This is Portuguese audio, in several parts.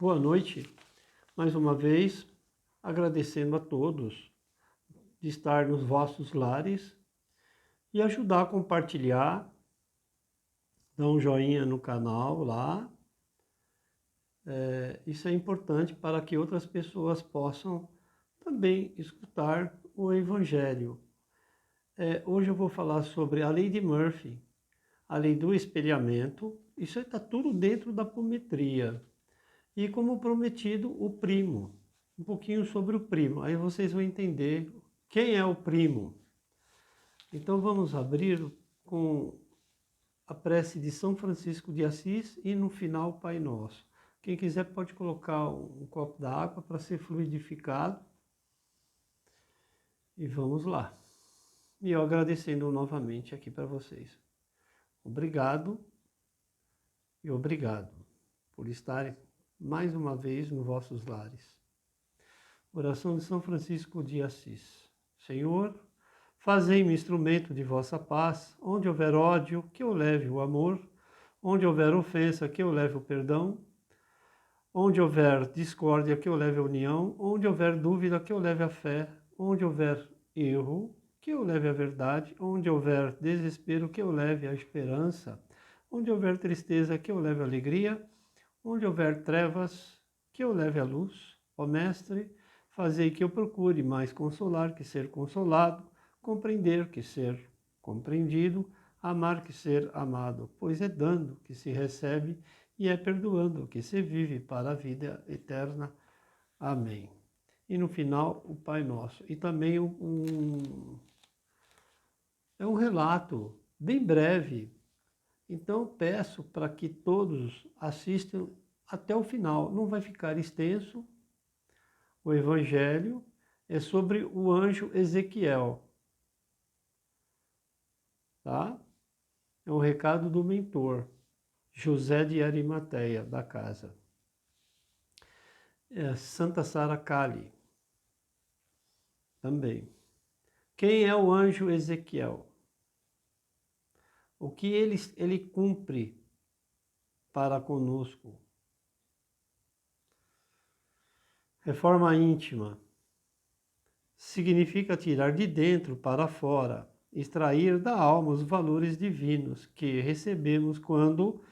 Boa noite, mais uma vez, agradecendo a todos de estar nos vossos lares e ajudar a compartilhar, dar um joinha no canal lá. Isso é importante para que outras pessoas possam também escutar o Evangelho. Hoje eu vou falar sobre a lei de Murphy, a lei do espelhamento. Isso está tudo dentro da apometria. E como prometido, o primo. Um pouquinho sobre o primo. Aí vocês vão entender quem é o primo. Então vamos abrir com a prece de São Francisco de Assis e no final o Pai Nosso. Quem quiser pode colocar um copo d'água para ser fluidificado. E vamos lá. E eu agradecendo novamente aqui para vocês. Obrigado e obrigado por estarem mais uma vez nos vossos lares. Oração de São Francisco de Assis. Senhor, fazei-me instrumento de vossa paz, onde houver ódio, que eu leve o amor, onde houver ofensa, que eu leve o perdão, onde houver discórdia, que eu leve a união, onde houver dúvida, que eu leve a fé, onde houver erro, que eu leve a verdade, onde houver desespero, que eu leve a esperança, onde houver tristeza, que eu leve a alegria, onde houver trevas, que eu leve a luz. Ó Mestre, fazei que eu procure mais consolar que ser consolado, compreender que ser compreendido, amar que ser amado, pois é dando que se recebe e é perdoando que se vive para a vida eterna. Amém. E no final, o Pai Nosso. E também é um relato bem breve. Então peço para que todos assistam até o final. Não vai ficar extenso. O Evangelho é sobre o anjo Ezequiel. Tá? É um recado do mentor, José de Arimateia, da casa. Santa Sara Cali, também. Quem é o anjo Ezequiel? O que ele cumpre para conosco? Reforma íntima significa tirar de dentro para fora, extrair da alma os valores divinos que recebemos quando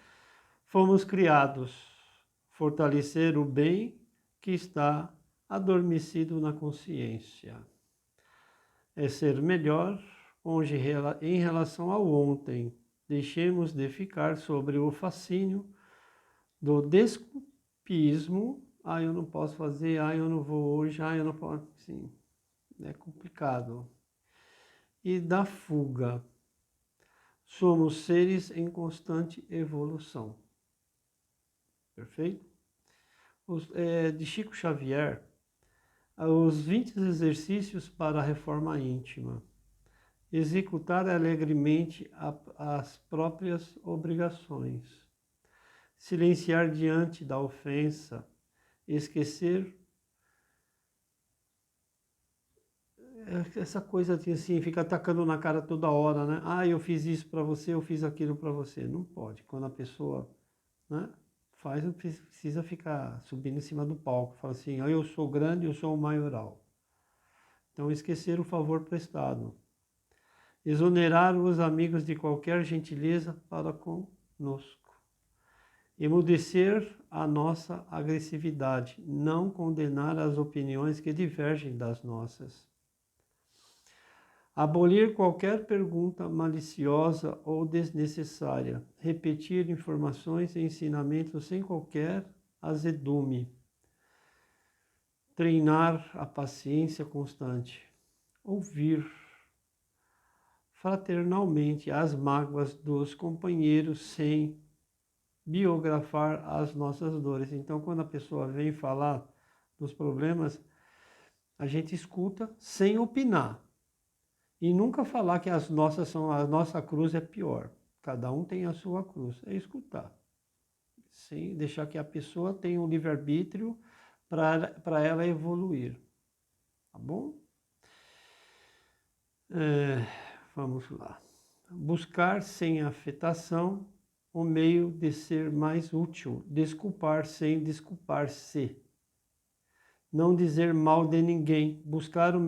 fomos criados, fortalecer o bem que está adormecido na consciência. É ser melhor onde, em relação ao ontem, deixemos de ficar sobre o fascínio do desculpismo. Eu não posso fazer, eu não vou hoje, eu não posso. Sim, é complicado. E da fuga. Somos seres em constante evolução. Perfeito? De Chico Xavier, os 20 exercícios para a reforma íntima. Executar alegremente as próprias obrigações. Silenciar diante da ofensa. Esquecer essa coisa assim, fica atacando na cara toda hora, né? Eu fiz isso para você, eu fiz aquilo para você. Não pode. Quando a pessoa, né, faz, não precisa ficar subindo em cima do palco. Fala assim, eu sou grande, eu sou o maioral. Então, esquecer o favor prestado. Exonerar os amigos de qualquer gentileza para conosco. Emudecer a nossa agressividade. Não condenar as opiniões que divergem das nossas. Abolir qualquer pergunta maliciosa ou desnecessária. Repetir informações e ensinamentos sem qualquer azedume. Treinar a paciência constante. Ouvir fraternalmente as mágoas dos companheiros sem biografar as nossas dores. Então, quando a pessoa vem falar dos problemas, a gente escuta sem opinar. E nunca falar que a nossa cruz é pior. Cada um tem a sua cruz. É escutar. Sem deixar que a pessoa tenha um livre-arbítrio para ela evoluir. Tá bom? Vamos lá. Buscar sem afetação o meio de ser mais útil, desculpar sem desculpar-se. Não dizer mal de ninguém, buscar a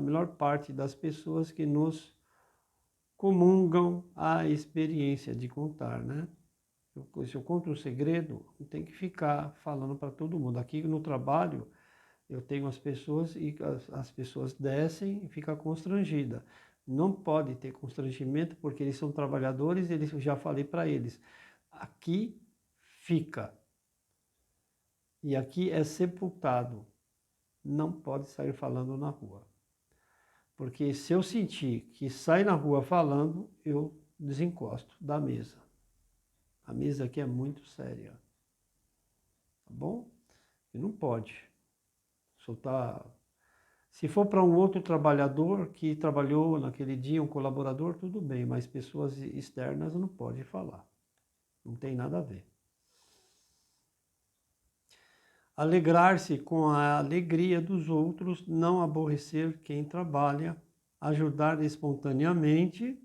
melhor parte das pessoas que nos comungam a experiência de contar, né? Se eu conto um segredo, não tem que ficar falando para todo mundo. Aqui no trabalho, eu tenho as pessoas e as pessoas descem e ficam constrangidas. Não pode ter constrangimento porque eles são trabalhadores, eu já falei para eles. Aqui fica. E aqui é sepultado. Não pode sair falando na rua. Porque se eu sentir que sai na rua falando, eu desencosto da mesa. A mesa aqui é muito séria. Tá bom? E não pode soltar. Se for para um outro trabalhador que trabalhou naquele dia, um colaborador, tudo bem, mas pessoas externas não pode falar. Não tem nada a ver. Alegrar-se com a alegria dos outros, não aborrecer quem trabalha, ajudar espontaneamente,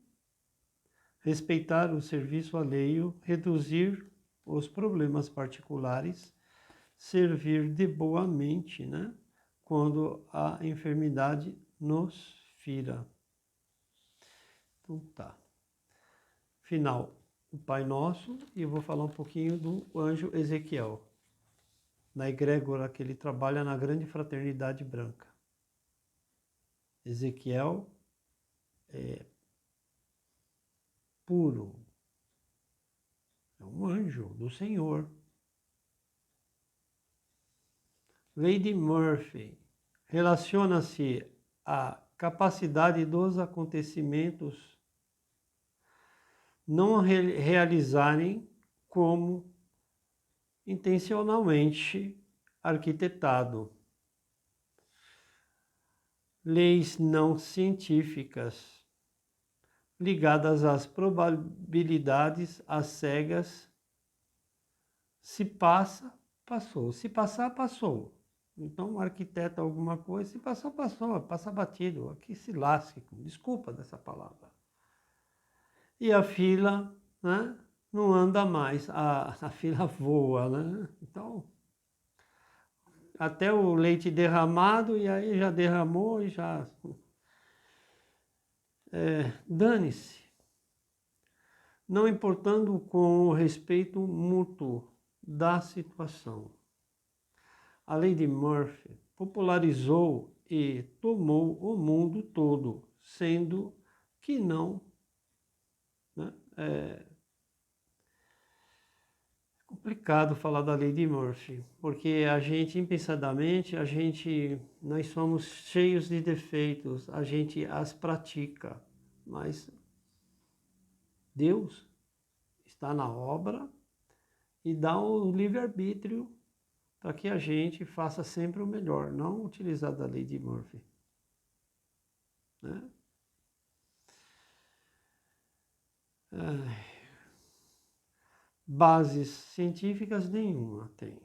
respeitar o serviço alheio, reduzir os problemas particulares, servir de boa mente, né? Quando a enfermidade nos fira. Então tá. Final, o Pai Nosso, e eu vou falar um pouquinho do anjo Ezequiel, na egrégora que ele trabalha na Grande Fraternidade Branca. Ezequiel é puro, é um anjo do Senhor. Lady Murphy relaciona-se à capacidade dos acontecimentos não realizarem como intencionalmente arquitetado. Leis não científicas ligadas às probabilidades, às cegas. Se passa, passou. Se passar, passou. Então, arquiteta alguma coisa, se passou, passou. Passa batido. Aqui se lasque. Desculpa dessa palavra. E a fila, né, não anda mais. A fila voa, né? Então, até o leite derramado, e aí já derramou e já... dane-se. Não importando com o respeito mútuo da situação. A lei de Murphy popularizou e tomou o mundo todo, sendo que não, né? É complicado falar da lei de Murphy, porque a gente, impensadamente, nós somos cheios de defeitos, a gente as pratica, mas Deus está na obra e dá um livre-arbítrio para que a gente faça sempre o melhor, não utilizar da lei de Murphy, né? Bases científicas nenhuma tem.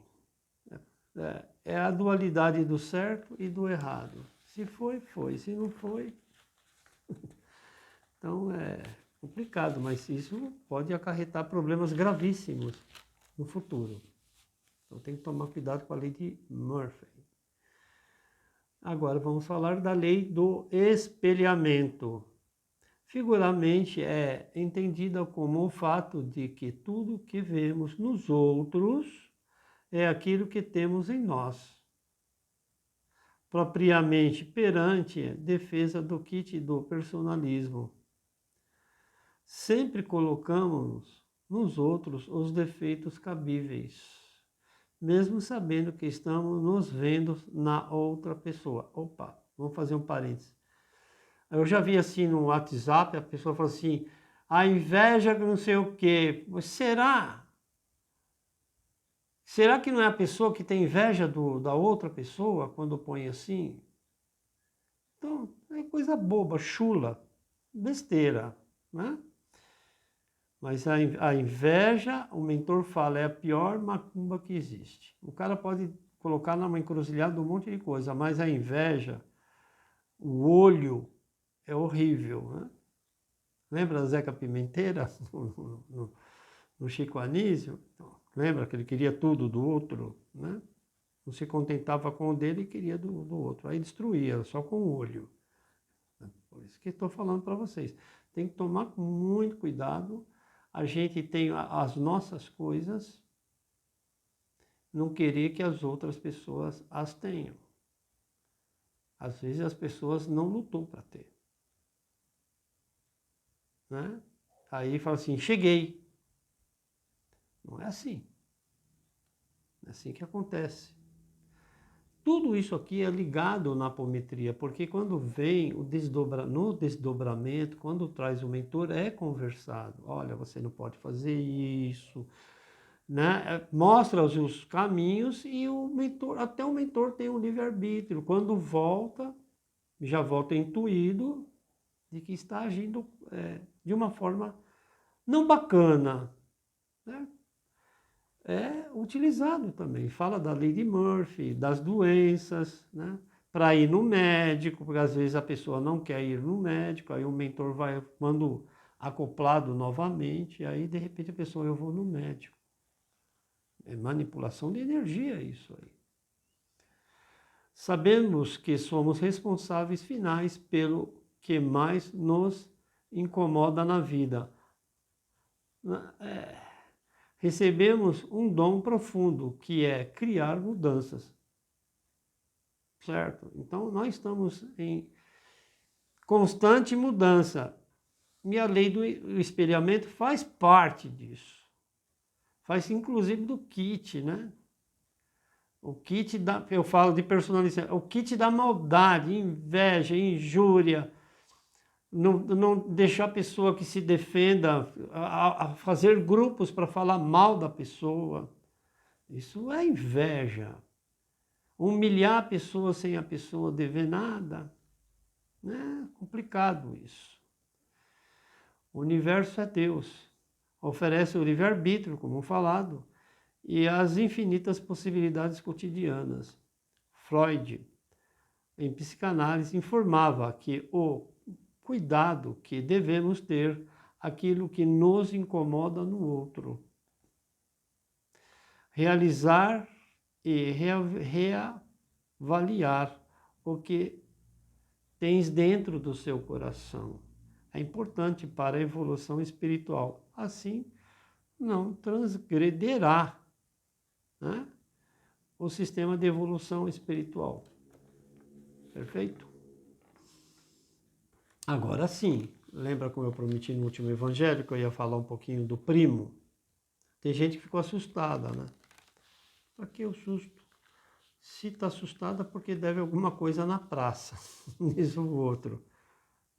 É a dualidade do certo e do errado. Se foi, foi. Se não foi... Então é complicado, mas isso pode acarretar problemas gravíssimos no futuro. Então tem que tomar cuidado com a lei de Murphy. Agora vamos falar da lei do espelhamento. Figuramente é entendida como o fato de que tudo que vemos nos outros é aquilo que temos em nós. Propriamente perante defesa do kit do personalismo. Sempre colocamos nos outros os defeitos cabíveis, mesmo sabendo que estamos nos vendo na outra pessoa. Opa, vamos fazer um parênteses. Eu já vi assim no WhatsApp, a pessoa fala assim, a inveja não sei o quê. Mas será? Será que não é a pessoa que tem inveja da outra pessoa quando põe assim? Então, é coisa boba, chula, besteira, né? Mas a inveja, o mentor fala, é a pior macumba que existe. O cara pode colocar numa encruzilhada um monte de coisa, mas a inveja, o olho, é horrível, né? Lembra da Zeca Pimenteira no Chico Anísio, lembra que ele queria tudo do outro, né? Não se contentava com o dele e queria do outro. Aí destruía, só com o olho. Por isso que estou falando para vocês. Tem que tomar muito cuidado. A gente tem as nossas coisas, não querer que as outras pessoas as tenham. Às vezes as pessoas não lutou para ter. Né? Aí fala assim, cheguei. Não é assim. Não é assim que acontece. Tudo isso aqui é ligado na apometria, porque quando vem no desdobramento, quando traz o mentor, é conversado. Olha, você não pode fazer isso, né? Mostra os caminhos e o mentor, até o mentor tem um livre-arbítrio. Quando volta, já volta intuído de que está agindo de uma forma não bacana, né? É utilizado também. Fala da lei de Murphy, das doenças, né? Para ir no médico, porque às vezes a pessoa não quer ir no médico, aí o mentor vai, quando acoplado novamente, aí de repente a pessoa, eu vou no médico. É manipulação de energia isso aí. Sabemos que somos responsáveis finais pelo que mais nos incomoda na vida. Recebemos um dom profundo, que é criar mudanças. Certo? Então, nós estamos em constante mudança. E a lei do espelhamento faz parte disso. Faz inclusive do kit, né? O kit da, eu falo de personalização, o kit da maldade, inveja, injúria, não deixar a pessoa que se defenda, a fazer grupos para falar mal da pessoa. Isso é inveja. Humilhar a pessoa sem a pessoa dever nada. É complicado isso. O universo é Deus. Oferece o livre-arbítrio, como falado, e as infinitas possibilidades cotidianas. Freud, em psicanálise, informava que o cuidado que devemos ter aquilo que nos incomoda no outro. Realizar e reavaliar o que tens dentro do seu coração. É importante para a evolução espiritual. Assim, não transgrederá, né, o sistema de evolução espiritual. Perfeito? Agora sim, lembra como eu prometi no último evangelho que eu ia falar um pouquinho do primo? Tem gente que ficou assustada, né? Para que o susto? Se está assustada porque deve alguma coisa na praça, diz o outro.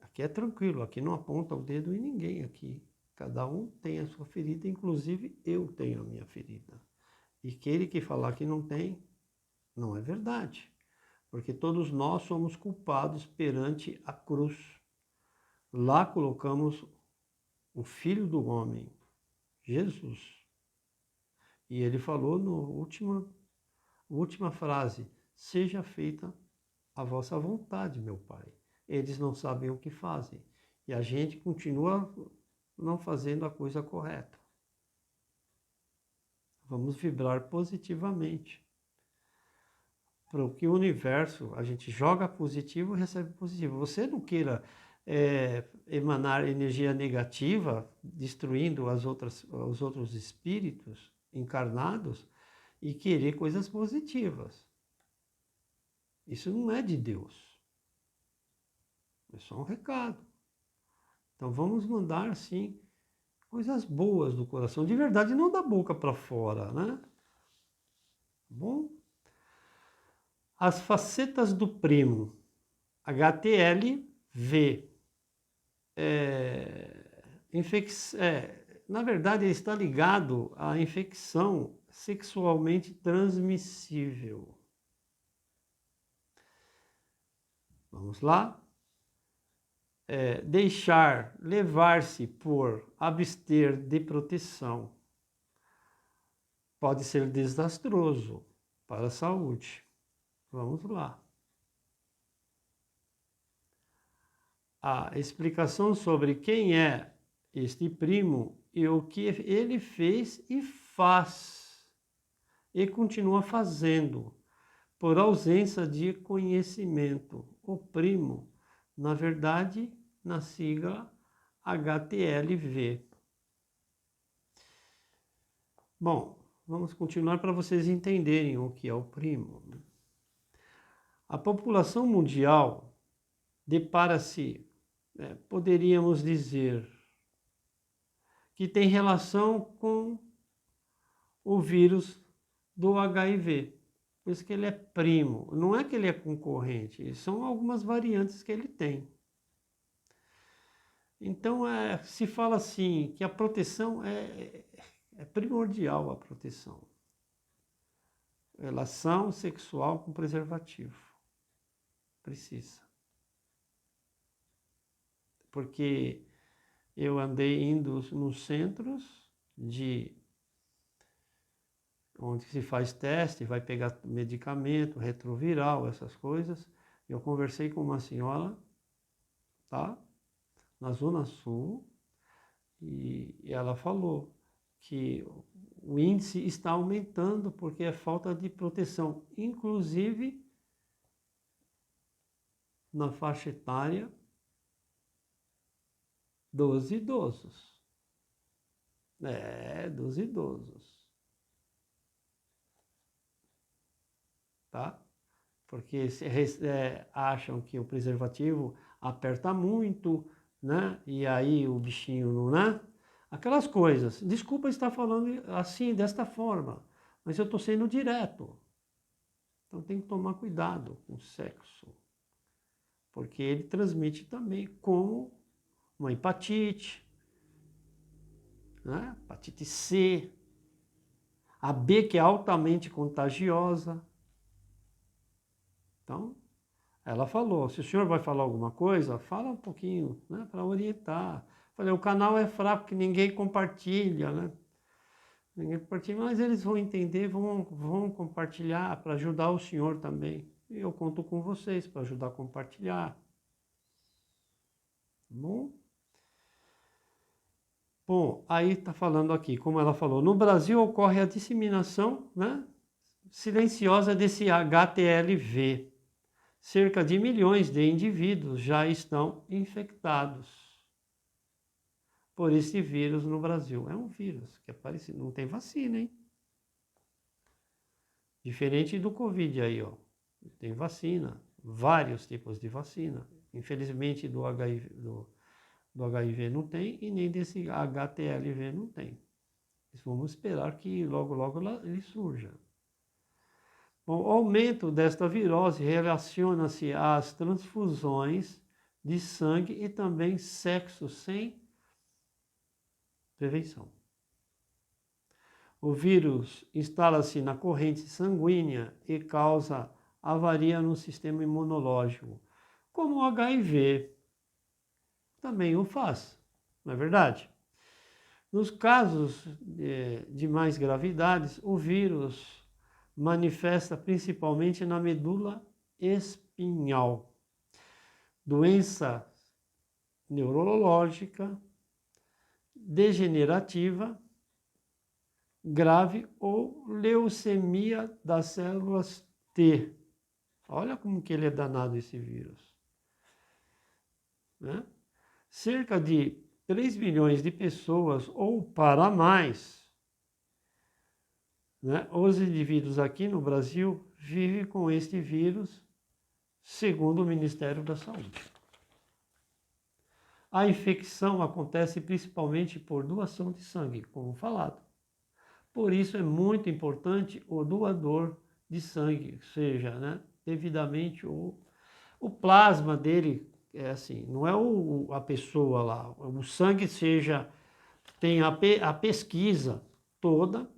Aqui é tranquilo, aqui não aponta o dedo em ninguém aqui. Cada um tem a sua ferida, inclusive eu tenho a minha ferida. E aquele que falar que não tem, não é verdade. Porque todos nós somos culpados perante a cruz. Lá colocamos o Filho do Homem, Jesus. E ele falou na última frase, seja feita a vossa vontade, meu Pai. Eles não sabem o que fazem. E a gente continua não fazendo a coisa correta. Vamos vibrar positivamente. Para que o universo, a gente joga positivo e recebe positivo. Você não queira emanar energia negativa, destruindo os outros espíritos encarnados e querer coisas positivas. Isso não é de Deus. É só um recado. Então vamos mandar, sim, coisas boas do coração, de verdade, não da boca para fora, né? Bom? As facetas do primo. HTLV. Na verdade, ele está ligado à infecção sexualmente transmissível. Vamos lá? Deixar levar-se por abster de proteção pode ser desastroso para a saúde. Vamos lá. A explicação sobre quem é este primo e o que ele fez e faz, e continua fazendo, por ausência de conhecimento. O primo, na verdade, na sigla HTLV. Bom, vamos continuar para vocês entenderem o que é o primo. A população mundial depara-se, poderíamos dizer, que tem relação com o vírus do HIV. Por isso que ele é primo. Não é que ele é concorrente, são algumas variantes que ele tem. Então, se fala assim, que a proteção é primordial, a proteção. Relação sexual com preservativo. Precisa. Porque eu andei indo nos centros onde se faz teste, vai pegar medicamento, retroviral, essas coisas. Eu conversei com uma senhora, tá? Na Zona Sul, e ela falou que o índice está aumentando porque é falta de proteção, inclusive na faixa etária dos idosos. Dos idosos. Tá? Porque acham que o preservativo aperta muito, né? E aí o bichinho não, né? Aquelas coisas. Desculpa estar falando assim, desta forma, mas eu estou sendo direto. Então tem que tomar cuidado com o sexo, porque ele transmite também como uma hepatite, né? Hepatite C, a B, que é altamente contagiosa. Então, ela falou, se o senhor vai falar alguma coisa, fala um pouquinho, né, para orientar. Falei, o canal é fraco, que ninguém compartilha, né? Ninguém compartilha, mas eles vão entender, vão compartilhar para ajudar o senhor também. E eu conto com vocês para ajudar a compartilhar. Tá bom? Bom, aí está falando aqui, como ela falou, no Brasil ocorre a disseminação, né, silenciosa desse HTLV. Cerca de milhões de indivíduos já estão infectados por esse vírus no Brasil. É um vírus que é parecido, não tem vacina, hein? Diferente do Covid aí, ó. Tem vacina, vários tipos de vacina. Infelizmente do HIV não tem e nem desse HTLV não tem. Vamos esperar que logo, logo ele surja. Bom, o aumento desta virose relaciona-se às transfusões de sangue e também sexo sem prevenção. O vírus instala-se na corrente sanguínea e causa avaria no sistema imunológico, como o HIV também o faz, não é verdade? Nos casos de mais gravidades, o vírus manifesta principalmente na medula espinhal, doença neurológica, degenerativa, grave ou leucemia das células T. Olha como que ele é danado, esse vírus. Né? Cerca de 3 milhões de pessoas ou para mais, né? Os indivíduos aqui no Brasil vivem com este vírus, segundo o Ministério da Saúde. A infecção acontece principalmente por doação de sangue, como falado. Por isso é muito importante o doador de sangue, seja, né, devidamente o plasma dele, assim, não é a pessoa lá, o sangue tem a pesquisa toda.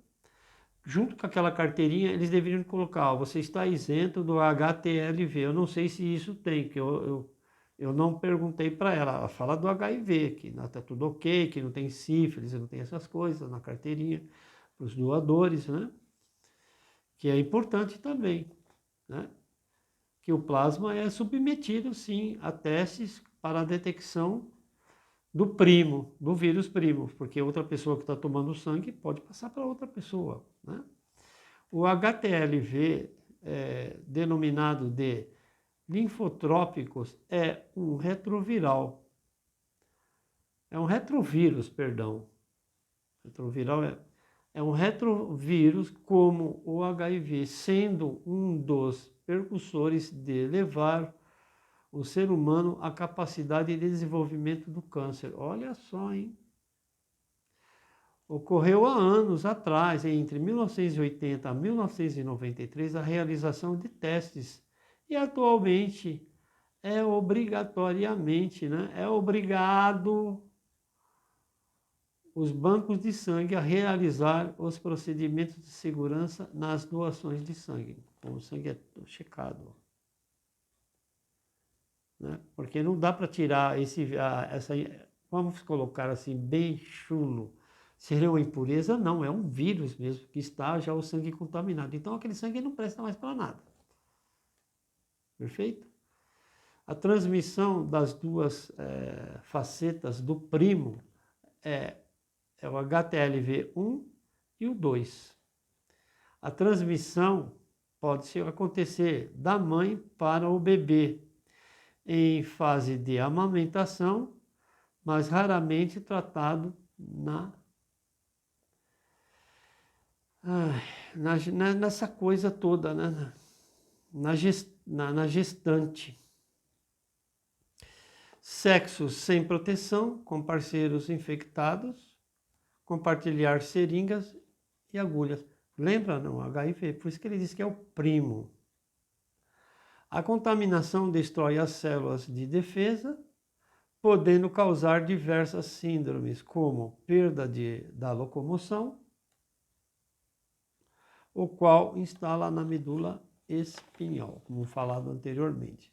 Junto com aquela carteirinha, eles deveriam colocar, ó, você está isento do HTLV. Eu não sei se isso tem, que eu não perguntei para ela. Ela fala do HIV, que está tudo ok, que não tem sífilis, não tem essas coisas na carteirinha, para os doadores, né? Que é importante também, né? Que o plasma é submetido, sim, a testes para a detecção do primo, do vírus primo, porque outra pessoa que está tomando sangue pode passar para outra pessoa, né? O HTLV, denominado de linfotrópicos, é um retroviral. É um retrovírus, perdão. Retroviral é um retrovírus como o HIV, sendo um dos percussores de levar o ser humano à capacidade de desenvolvimento do câncer. Olha só, hein? Ocorreu há anos atrás, entre 1980 a 1993, a realização de testes e atualmente é obrigatoriamente, né? É obrigado os bancos de sangue a realizar os procedimentos de segurança nas doações de sangue. Então, o sangue é checado, né? Porque não dá para tirar vamos colocar assim, bem chulo. Seria uma impureza? Não, é um vírus mesmo, que está já o sangue contaminado. Então, aquele sangue não presta mais para nada. Perfeito? A transmissão das duas facetas do primo é o HTLV1 e o 2. A transmissão pode acontecer da mãe para o bebê em fase de amamentação, mas raramente tratado nessa coisa toda, né? Na gestante. Sexo sem proteção, com parceiros infectados, compartilhar seringas e agulhas. Lembra, não? HIV, por isso que ele diz que é o primo. A contaminação destrói as células de defesa, podendo causar diversas síndromes, como perda da locomoção, o qual instala na medula espinhal, como falado anteriormente.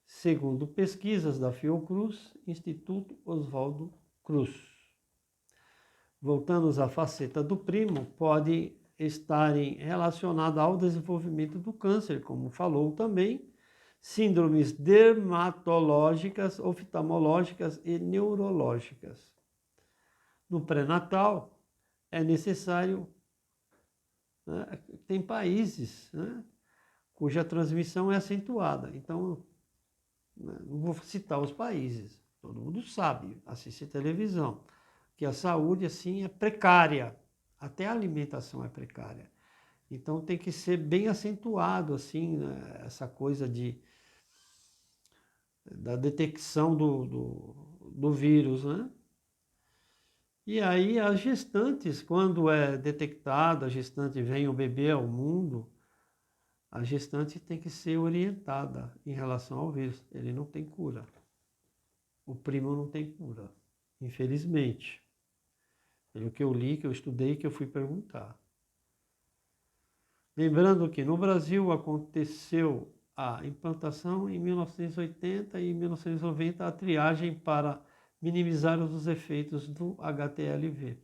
Segundo pesquisas da Fiocruz, Instituto Oswaldo Cruz. Voltando à faceta do primo, pode estarem relacionada ao desenvolvimento do câncer, como falou também, síndromes dermatológicas, oftalmológicas e neurológicas. No pré-natal, é necessário, né, tem países, né, cuja transmissão é acentuada. Então, não vou citar os países, todo mundo sabe, assiste televisão, que a saúde assim é precária, até a alimentação é precária. Então tem que ser bem acentuado assim, né, essa coisa da detecção do vírus, né? E aí as gestantes, quando é detectada, a gestante vem o bebê ao mundo, a gestante tem que ser orientada em relação ao vírus. Ele não tem cura. O primo não tem cura, infelizmente. Pelo que eu li, que eu estudei, que eu fui perguntar. Lembrando que no Brasil aconteceu a implantação em 1980 e 1990 a triagem para minimizar os efeitos do HTLV.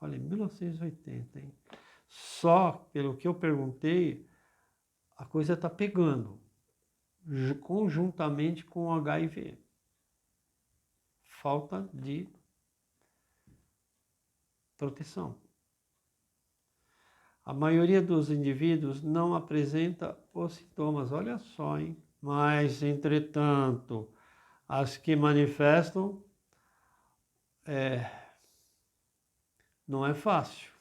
Olha, 1980, hein? Só pelo que eu perguntei, a coisa está pegando, conjuntamente com o HIV. Falta de proteção. A maioria dos indivíduos não apresenta os sintomas, olha só, hein? Mas, entretanto, as que manifestam, não é fácil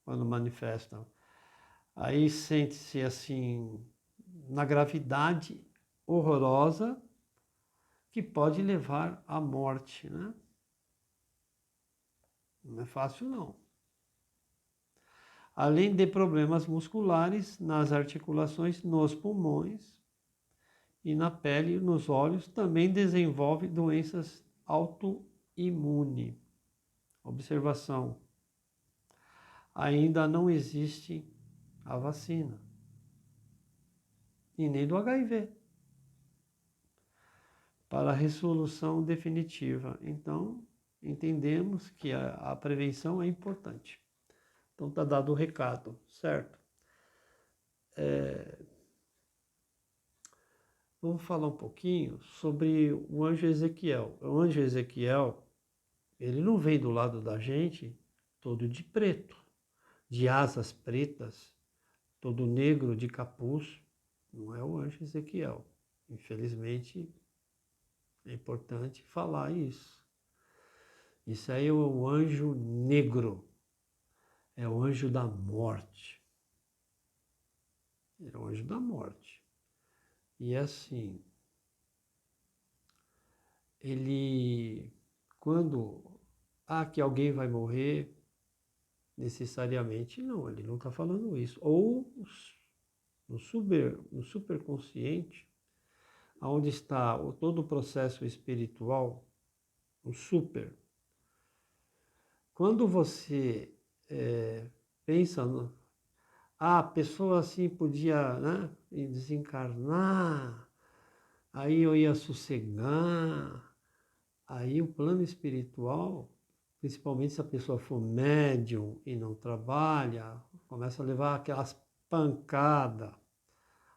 quando manifestam. Aí sente-se assim, na gravidade horrorosa, que pode levar à morte, né? Não é fácil, não. Além de problemas musculares nas articulações, nos pulmões e na pele e nos olhos, também desenvolve doenças autoimunes. Observação: ainda não existe a vacina, e nem do HIV, para a resolução definitiva. Então, entendemos que a prevenção é importante. Então, está dado o recado, certo? Vamos falar um pouquinho sobre o anjo Ezequiel. O anjo Ezequiel, ele não vem do lado da gente todo de preto, de asas pretas, todo negro de capuz. Não é o anjo Ezequiel. Infelizmente, é importante falar isso. Isso aí é o anjo negro, é o anjo da morte. É o anjo da morte. E assim, ele, quando que alguém vai morrer, necessariamente não, ele não está falando isso. Ou no superconsciente, onde está todo o processo espiritual, o super. Quando você pensa, a pessoa assim podia, né, desencarnar, aí eu ia sossegar, aí o plano espiritual, principalmente se a pessoa for médium e não trabalha, começa a levar aquelas pancadas,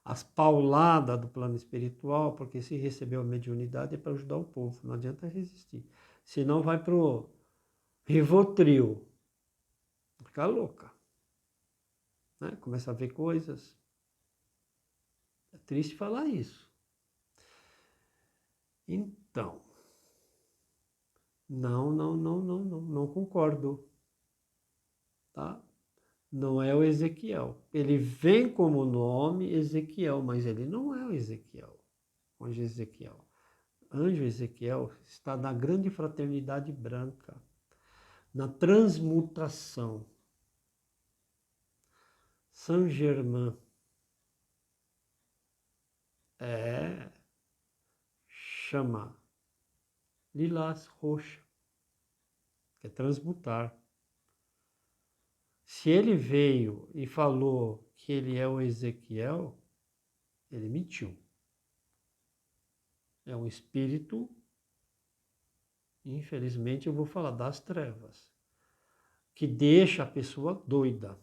as pauladas do plano espiritual, porque se recebeu a mediunidade é para ajudar o povo, não adianta resistir. Senão vai pro Rivotril, ficar louca, né? Começa a ver coisas. É triste falar isso. Então, não concordo, tá? Não é o Ezequiel. Ele vem como nome Ezequiel, mas ele não é o Ezequiel, o anjo Ezequiel. Anjo Ezequiel está na grande fraternidade branca, na transmutação. Saint-Germain chama lilás roxa, que é transmutar. Se ele veio e falou que ele é o Ezequiel, ele mentiu. É um espírito, infelizmente eu vou falar das trevas, que deixa a pessoa doida,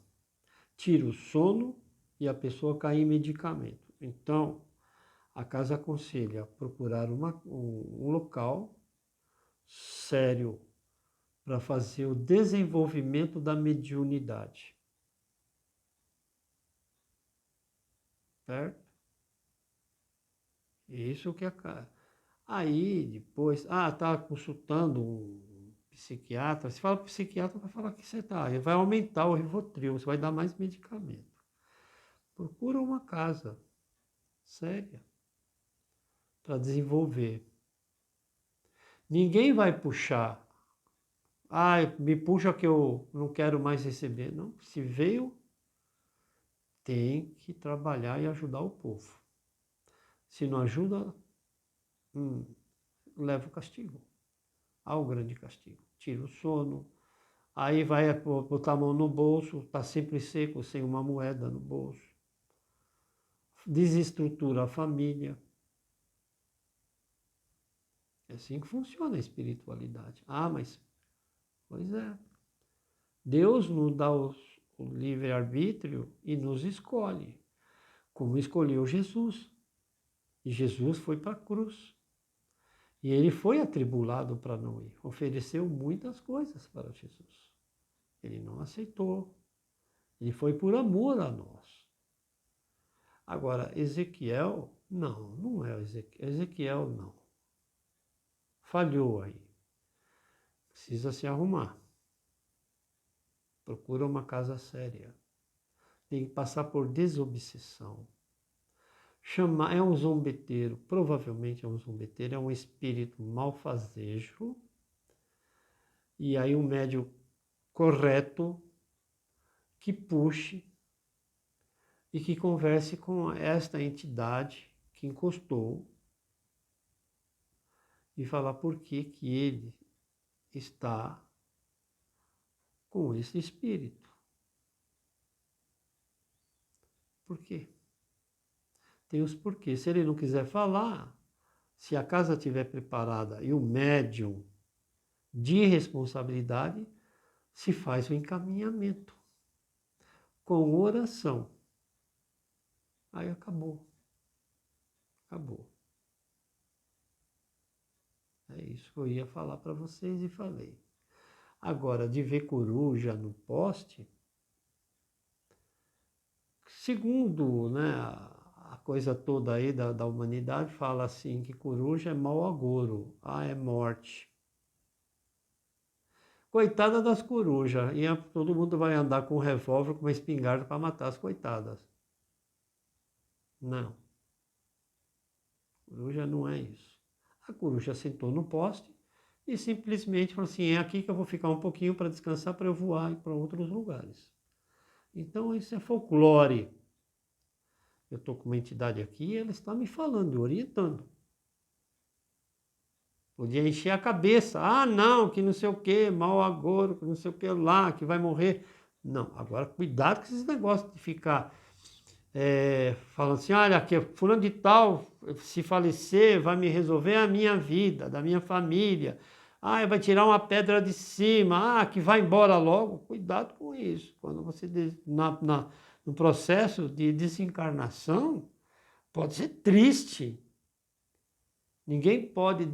tira o sono e a pessoa cai em medicamento. Então, a casa aconselha procurar um local sério para fazer o desenvolvimento da mediunidade. Certo? Isso que é. Aí depois, tá consultando um psiquiatra. Se fala psiquiatra, vai falar que você tá. Ele vai aumentar o Rivotril, você vai dar mais medicamento. Procura uma casa séria para desenvolver. Ninguém vai puxar. Me puxa que eu não quero mais receber. Não, se veio, tem que trabalhar e ajudar o povo. Se não ajuda, leva o castigo. Há o grande castigo. Tira o sono, aí vai botar a mão no bolso, está sempre seco, sem uma moeda no bolso. Desestrutura a família. É assim que funciona a espiritualidade. Mas, pois é. Deus nos dá o livre-arbítrio e nos escolhe, como escolheu Jesus. E Jesus foi para a cruz. E ele foi atribulado para não ir. Ofereceu muitas coisas para Jesus. Ele não aceitou. Ele foi por amor a nós. Agora, Ezequiel, não é o Ezequiel. Ezequiel, não. Falhou aí. Precisa se arrumar. Procura uma casa séria. Tem que passar por desobsessão. É um zombeteiro, provavelmente é um zombeteiro, é um espírito malfazejo. E aí um médium correto que puxe e que converse com esta entidade que encostou e falar por que ele está com esse espírito. Por quê? Tem os porquês. Se ele não quiser falar, se a casa estiver preparada e o médium de responsabilidade, se faz o encaminhamento com oração. Aí acabou. Acabou. É isso que eu ia falar para vocês e falei. Agora, de ver coruja no poste, segundo, né, a coisa toda aí da humanidade fala assim que coruja é mau agouro, é morte. Coitada das corujas, e todo mundo vai andar com um revólver, com uma espingarda para matar as coitadas. Não, coruja não é isso. A coruja sentou no poste e simplesmente falou assim, é aqui que eu vou ficar um pouquinho para descansar, para eu voar para outros lugares. Então isso é folclore. Eu estou com uma entidade aqui, ela está me falando, orientando. Podia encher a cabeça. Ah, não, que não sei o que, mau agouro, que não sei o que lá, que vai morrer. Não, agora cuidado com esses negócios de ficar falando assim, olha, que fulano de tal, se falecer, vai me resolver a minha vida, da minha família. Ah, vai tirar uma pedra de cima. Ah, que vai embora logo. Cuidado com isso. Quando você, no processo de desencarnação, pode ser triste. Ninguém pode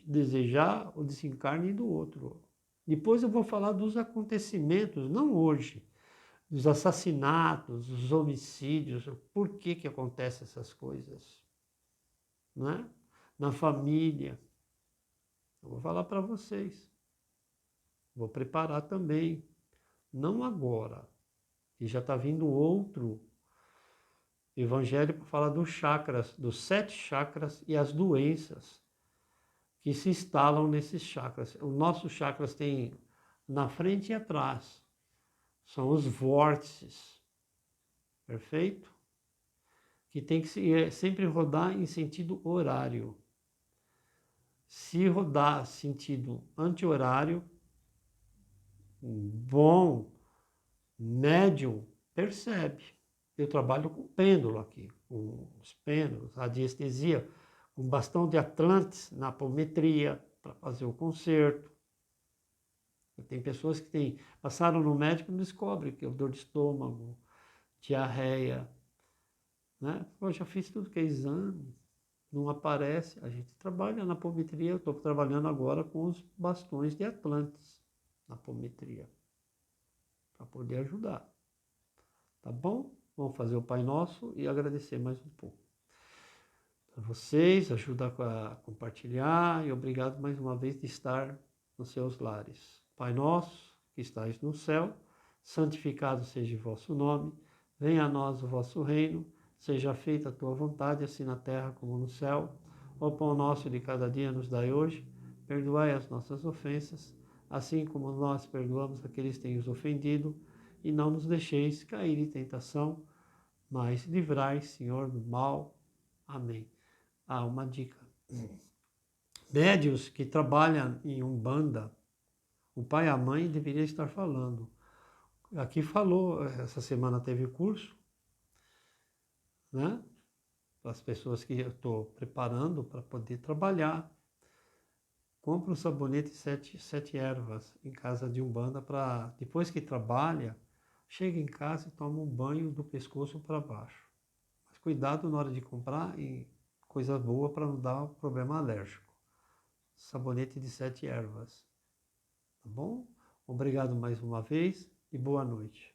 desejar o desencarne do outro. Depois eu vou falar dos acontecimentos, não hoje, dos assassinatos, dos homicídios, por que acontecem essas coisas, né? Na família. Eu vou falar para vocês. Vou preparar também, não agora, e já está vindo outro evangelho para falar dos chakras, dos 7 chakras e as doenças que se instalam nesses chakras. Os nossos chakras têm na frente e atrás. São os vórtices. Perfeito? Que tem que sempre rodar em sentido horário. Se rodar sentido anti-horário, bom, médium, percebe. Eu trabalho com pêndulo aqui, com os pêndulos, radiestesia, com bastão de Atlantes na apometria, para fazer o conserto. Tem pessoas que passaram no médico e não descobrem que é dor de estômago, diarreia, né? Eu já fiz tudo que é exame, não aparece. A gente trabalha na apometria, eu estou trabalhando agora com os bastões de Atlantes na apometria, para poder ajudar. Tá bom? Vamos fazer o Pai Nosso e agradecer mais um pouco. Para vocês, ajuda a compartilhar e obrigado mais uma vez de estar nos seus lares. Pai Nosso, que estais no céu, santificado seja o vosso nome, venha a nós o vosso reino, seja feita a tua vontade, assim na terra como no céu. O pão nosso de cada dia nos dai hoje, perdoai as nossas ofensas, assim como nós perdoamos aqueles que têm nos ofendido, e não nos deixeis cair em tentação, mas livrai, Senhor, do mal. Amém. Uma dica. Médios que trabalham em Umbanda, o pai e a mãe deveriam estar falando. Aqui falou, essa semana teve curso, né? Para as pessoas que eu estou preparando para poder trabalhar. Compra um sabonete 7 ervas em casa de Umbanda para, depois que trabalha, chega em casa e toma um banho do pescoço para baixo. Mas cuidado na hora de comprar e coisa boa para não dar problema alérgico. Sabonete de 7 ervas. Tá bom? Obrigado mais uma vez e boa noite.